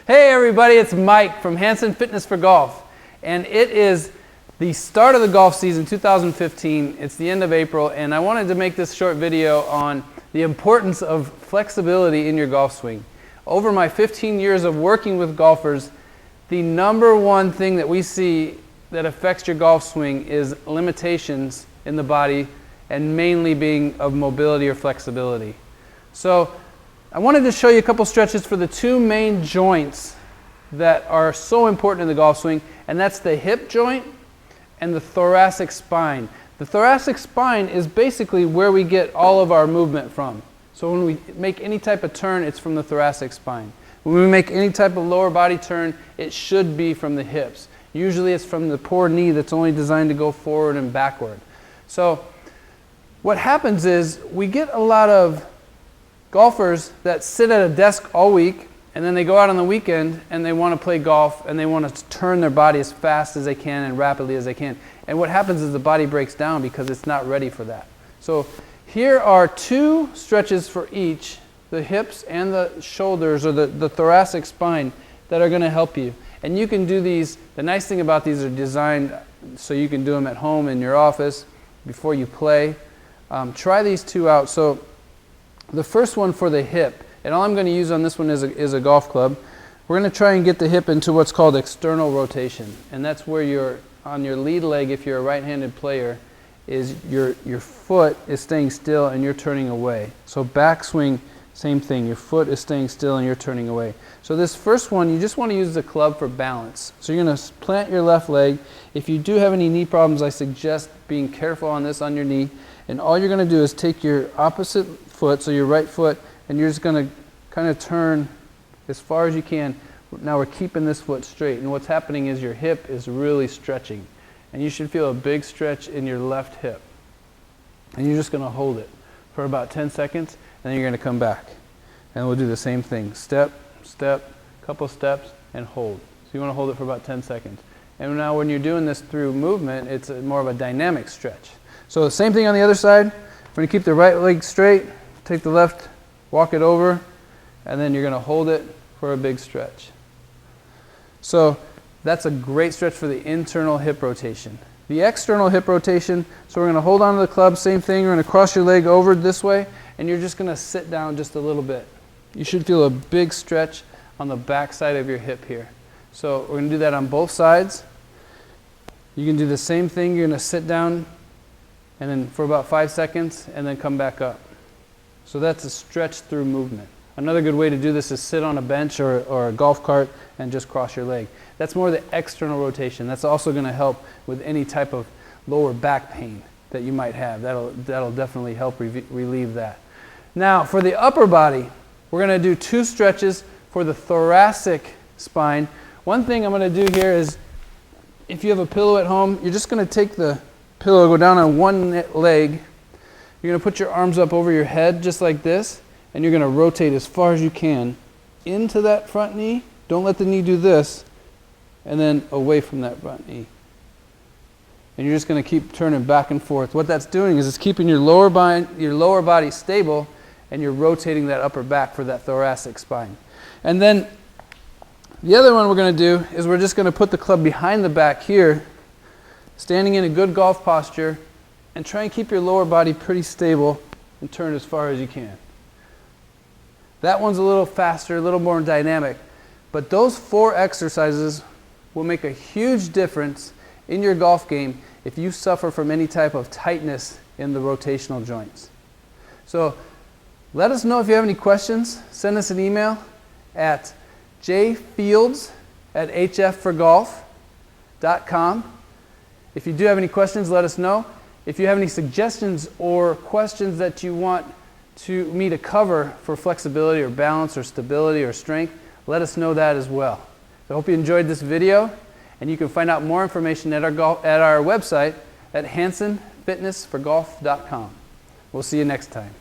Hey everybody, it's Mike from Hansen Fitness for Golf, and it is the start of the golf season 2015. It's the end of April, and I wanted to make this short video on the importance of flexibility in your golf swing. Over my 15 years of working with golfers, the number one thing that we see that affects your golf swing is limitations in the body, and mainly being of mobility or flexibility. So I wanted to show you a couple stretches for the two main joints that are so important in the golf swing, and that's the hip joint and the thoracic spine. The thoracic spine is basically where we get all of our movement from. So when we make any type of turn, it's from the thoracic spine. When we make any type of lower body turn, it should be from the hips. Usually it's from the poor knee that's only designed to go forward and backward. So what happens is we get a lot of golfers that sit at a desk all week, and then they go out on the weekend and they want to play golf and they want to turn their body as fast as they can and rapidly as they can. And what happens is the body breaks down because it's not ready for that. So here are two stretches for each, the hips and the shoulders, or the thoracic spine, that are going to help you. And you can do these. The nice thing about these are designed so you can do them at home in your office before you play. Try these two out. So the first one for the hip, and all I'm going to use on this one is a golf club. We're going to try and get the hip into what's called external rotation, and that's where you're on your lead leg. If you're a right-handed player, is your foot is staying still and you're turning away. So backswing, same thing. Your foot is staying still and you're turning away. So this first one, you just want to use the club for balance. So you're going to plant your left leg. If you do have any knee problems, I suggest being careful on this on your knee. And all you're going to do is take your opposite foot, so your right foot, and you're just going to kind of turn as far as you can. Now we're keeping this foot straight, and what's happening is your hip is really stretching, and you should feel a big stretch in your left hip. And you're just going to hold it for about 10 seconds, and then you're going to come back. And we'll do the same thing. Step, step, couple steps, and hold. So you want to hold it for about 10 seconds. And now when you're doing this through movement, it's more of a dynamic stretch. So the same thing on the other side. We're going to keep the right leg straight, take the left, walk it over, and then you're going to hold it for a big stretch. So that's a great stretch for the internal hip rotation. The external hip rotation, so we're going to hold on to the club, same thing. You're going to cross your leg over this way, and you're just going to sit down just a little bit. You should feel a big stretch on the back side of your hip here. So we're going to do that on both sides. You can do the same thing. You're going to sit down and then for about 5 seconds, and then come back up. So that's a stretch through movement. Another good way to do this is sit on a bench or a golf cart and just cross your leg. That's more the external rotation. That's also going to help with any type of lower back pain that you might have. That'll definitely help relieve that. Now for the upper body, we're going to do two stretches for the thoracic spine. One thing I'm going to do here is, if you have a pillow at home, you're just going to take the pillow, go down on one leg. You're going to put your arms up over your head just like this, and you're going to rotate as far as you can into that front knee. Don't let the knee do this, and then away from that front knee. And you're just going to keep turning back and forth. What that's doing is it's keeping your lower body stable, and you're rotating that upper back for that thoracic spine. And then the other one we're going to do is we're just going to put the club behind the back here, standing in a good golf posture, and try and keep your lower body pretty stable and turn as far as you can. That one's a little faster, a little more dynamic, but those 4 exercises will make a huge difference in your golf game if you suffer from any type of tightness in the rotational joints. So let us know if you have any questions. Send us an email at jfields@hf4golf.com. If you do have any questions, let us know. If you have any suggestions or questions that you want me to cover for flexibility or balance or stability or strength, let us know that as well. So I hope you enjoyed this video, and you can find out more information at our website at hansenfitnessforgolf.com. We'll see you next time.